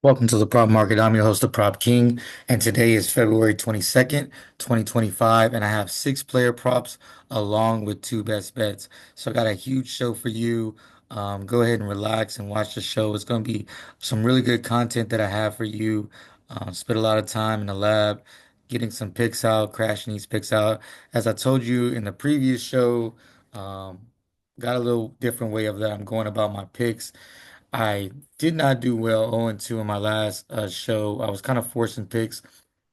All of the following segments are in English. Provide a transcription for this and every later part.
Welcome to the Prop Market. I'm your host, the Prop King, and today is February 22nd, 2025, and I have six player props along with two best bets. So I got a huge show for you. Go ahead and relax and watch the show. It's going to be some really good content that I have for you. Spent a lot of time in the lab getting some picks out, crashing these picks out. As I told you in the previous show, um, got a little different way of that I'm going about my picks. I did not do well 0-2 in my last show. I was kind of forcing picks.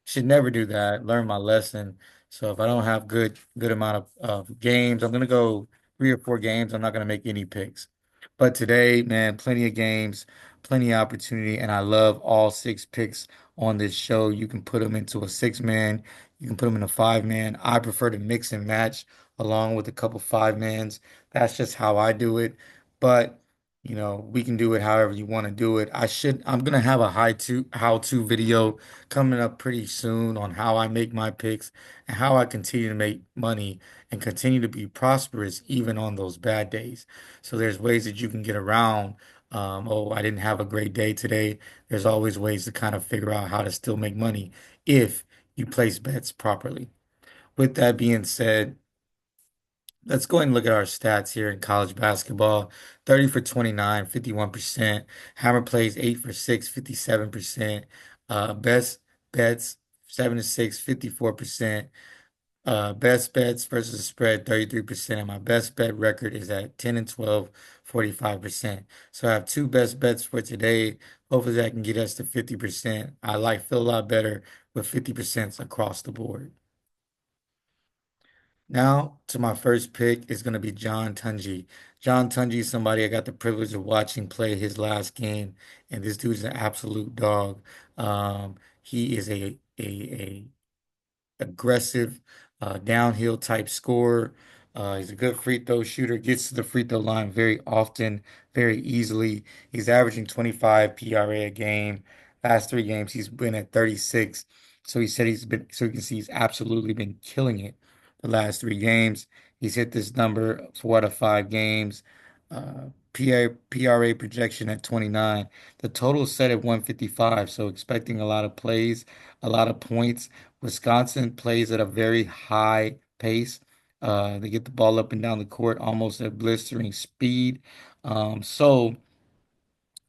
Should never do that. Learn my lesson. So if I don't have good amount of games, I'm gonna go 3 or 4 games. I'm not gonna make any picks. But today, man, plenty of games, plenty of opportunity, and I love all six picks on this show. You can put them into a 6 man, you can put them in a 5 man. I prefer to mix and match along with a couple 5 mans. That's just how I do it. But we can do it however you want to do it. I'm gonna have a how-to video coming up pretty soon on how I make my picks and how I continue to make money and continue to be prosperous even on those bad days. So there's ways that you can get around, oh, I didn't have a great day today. There's always ways to kind of figure out how to still make money if you place bets properly. With that being said, let's go ahead and look at our stats here in college basketball. 30 for 29, 51%. Hammer plays 8 for 6, 57%. Best bets 7 to 6, 54%. Best bets versus spread 33%. And my best bet record is at 10 and 12, 45%. So I have two best bets for today. Hopefully that can get us to 50%. Feel a lot better with 50% across the board. Now to my first pick is going to be John Tunji. John Tunji is somebody I got the privilege of watching play his last game, and this dude's an absolute dog. He is a aggressive, downhill type scorer. He's a good free throw shooter, gets to the free throw line very often, very easily. He's averaging 25 PRA a game. Last 3 games, he's been at 36. So you can see he's absolutely been killing it the last 3 games. He's hit this number 4 out of 5 games. PRA projection at 29. The total is set at 155. So expecting a lot of plays, a lot of points. Wisconsin plays at a very high pace. They get the ball up and down the court almost at blistering speed. So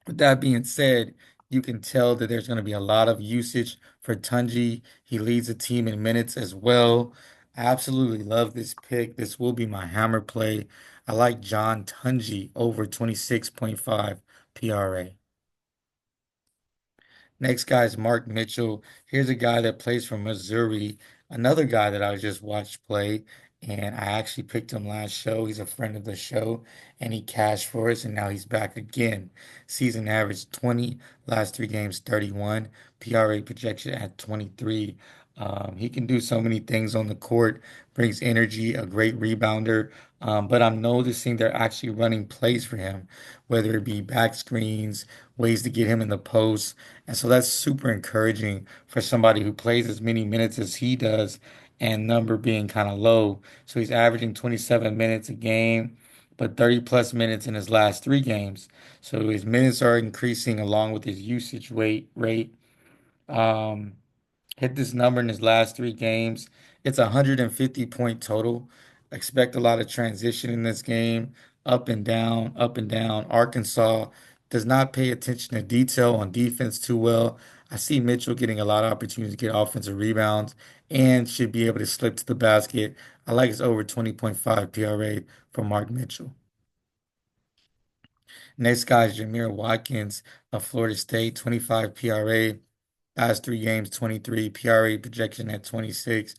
with that being said, you can tell that there's going to be a lot of usage for Tunji. He leads the team in minutes as well. I absolutely love this pick. This will be my hammer play. I like John Tunji over 26.5 PRA. Next guy is Mark Mitchell. Here's a guy that plays for Missouri. Another guy that I just watched play, and I actually picked him last show. He's a friend of the show, and he cashed for us, and now he's back again. Season average 20, last 3 games 31, PRA projection at 23. He can do so many things on the court, brings energy, a great rebounder. But I'm noticing they're actually running plays for him, whether it be back screens, ways to get him in the post. And so that's super encouraging for somebody who plays as many minutes as he does and number being kind of low. So he's averaging 27 minutes a game, but 30 plus minutes in his last 3 games. So his minutes are increasing along with his usage rate. Um, Hit this number in his last 3 games. It's a 150 point total. Expect a lot of transition in this game, up and down, up and down. Arkansas does not pay attention to detail on defense too well. I see Mitchell getting a lot of opportunities to get offensive rebounds and should be able to slip to the basket. I like his over 20.5 PRA for Mark Mitchell. Next guy is Jameer Watkins of Florida State, 25 PRA. Last 3 games, 23 PRA projection at 26.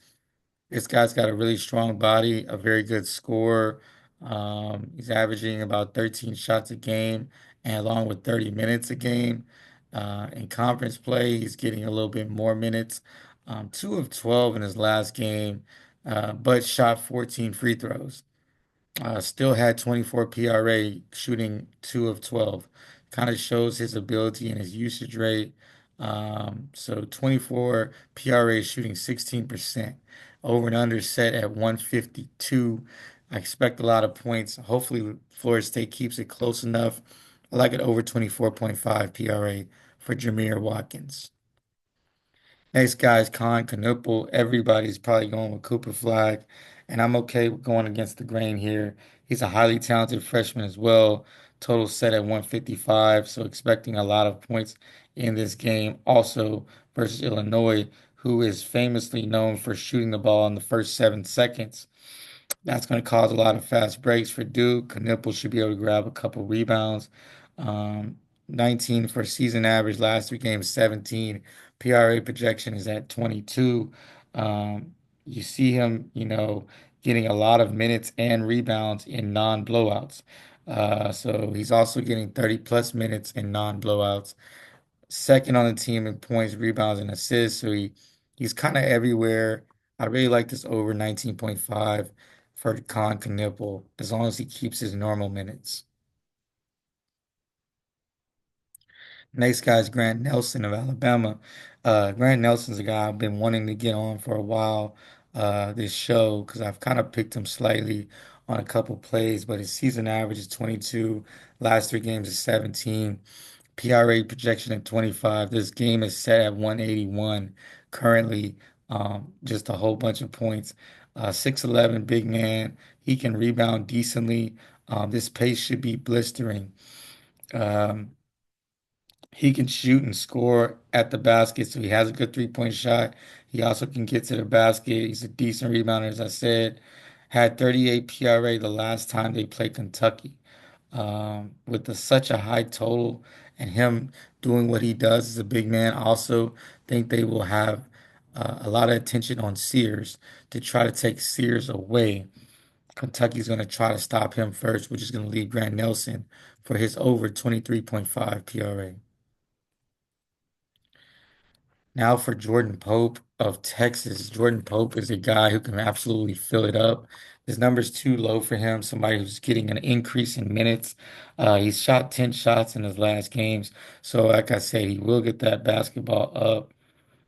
This guy's got a really strong body, a very good scorer. He's averaging about 13 shots a game, and along with 30 minutes a game. In conference play, he's getting a little bit more minutes. 2 of 12 in his last game, but shot 14 free throws. Still had 24 PRA, shooting 2 of 12. Kind of shows his ability and his usage rate. So 24 PRA, shooting 16%. Over and under set at 152. I expect a lot of points. Hopefully, Florida State keeps it close enough. I like it over 24.5 PRA for Jameer Watkins. Next guy is Khan Knuppel. Everybody's probably going with Cooper Flag, and I'm okay with going against the grain here. He's a highly talented freshman as well. Total set at 155, so expecting a lot of points in this game. Also versus Illinois, who is famously known for shooting the ball in the first 7 seconds. That's going to cause a lot of fast breaks for Duke. Knipple should be able to grab a couple rebounds. Um, 19 for season average, last 3 games, 17. PRA projection is at 22. You see him, getting a lot of minutes and rebounds in non-blowouts. So he's also getting 30 plus minutes in non-blowouts, second on the team in points, rebounds, and assists. So he's kind of everywhere. I really like this over 19.5 for Con Knipple, as long as he keeps his normal minutes. Next guy is Grant Nelson of Alabama. Grant Nelson's a guy I've been wanting to get on for a while, this show, because I've kind of picked him slightly on a couple plays, but his season average is 22, last 3 games is 17. PRA projection at 25. This game is set at 181 currently. Just a whole bunch of points. 6'11", big man. He can rebound decently. This pace should be blistering. Um, he can shoot and score at the basket, so he has a good three-point shot. He also can get to the basket. He's a decent rebounder, as I said. Had 38 PRA the last time they played Kentucky. With such a high total and him doing what he does as a big man, I also think they will have a lot of attention on Sears to try to take Sears away. Kentucky's going to try to stop him first, which is going to leave Grant Nelson for his over 23.5 PRA. Now for Jordan Pope of Texas. Jordan Pope is a guy who can absolutely fill it up. His number's too low for him, somebody who's getting an increase in minutes. He's shot 10 shots in his last games. So like I said, he will get that basketball up.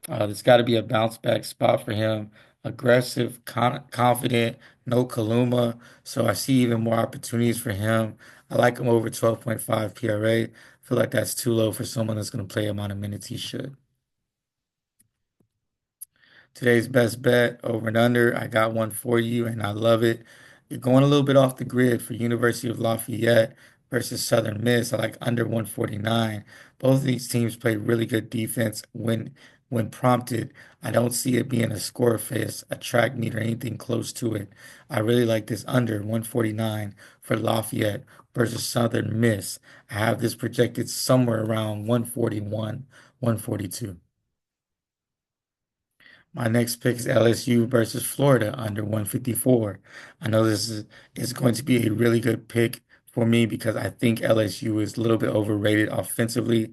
There's got to be a bounce back spot for him. Aggressive, confident, no Kaluma. So I see even more opportunities for him. I like him over 12.5 PRA. Feel like that's too low for someone that's going to play the amount of minutes he should. Today's best bet over and under. I got one for you and I love it. You're going a little bit off the grid for University of Lafayette versus Southern Miss. I like under 149. Both of these teams play really good defense when prompted. I don't see it being a score fest, a track meet, or anything close to it. I really like this under 149 for Lafayette versus Southern Miss. I have this projected somewhere around 141, 142. My next pick is LSU versus Florida under 154. I know is going to be a really good pick for me because I think LSU is a little bit overrated offensively.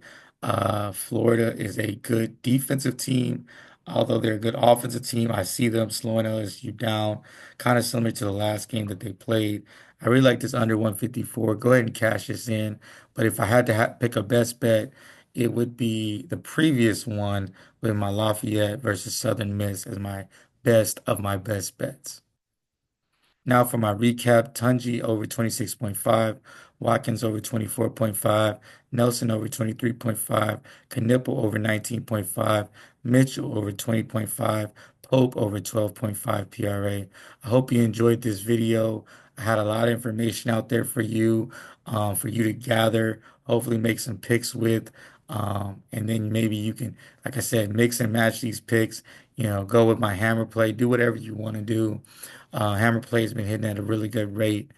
Florida is a good defensive team. Although they're a good offensive team, I see them slowing LSU down, kind of similar to the last game that they played. I really like this under 154. Go ahead and cash this in. But if I had to pick a best bet, it would be the previous one with my Lafayette versus Southern Miss as my best of my best bets. Now for my recap, Tunji over 26.5, Watkins over 24.5, Nelson over 23.5, Knipple over 19.5, Mitchell over 20.5, Pope over 12.5 PRA. I hope you enjoyed this video. I had a lot of information out there for you to gather, hopefully make some picks with. And then maybe you can, like I said, mix and match these picks, go with my hammer play, do whatever you want to do. Hammer Play has been hitting at a really good rate.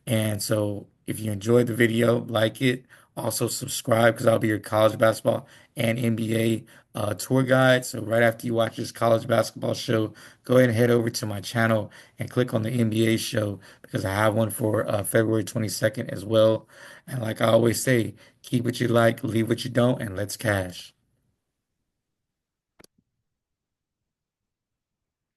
And so if you enjoyed the video, like it. Also subscribe because I'll be your college basketball and NBA tour guide. So right after you watch this college basketball show, go ahead and head over to my channel and click on the NBA show because I have one for February 22nd as well. And like I always say, keep what you like, leave what you don't, and let's cash.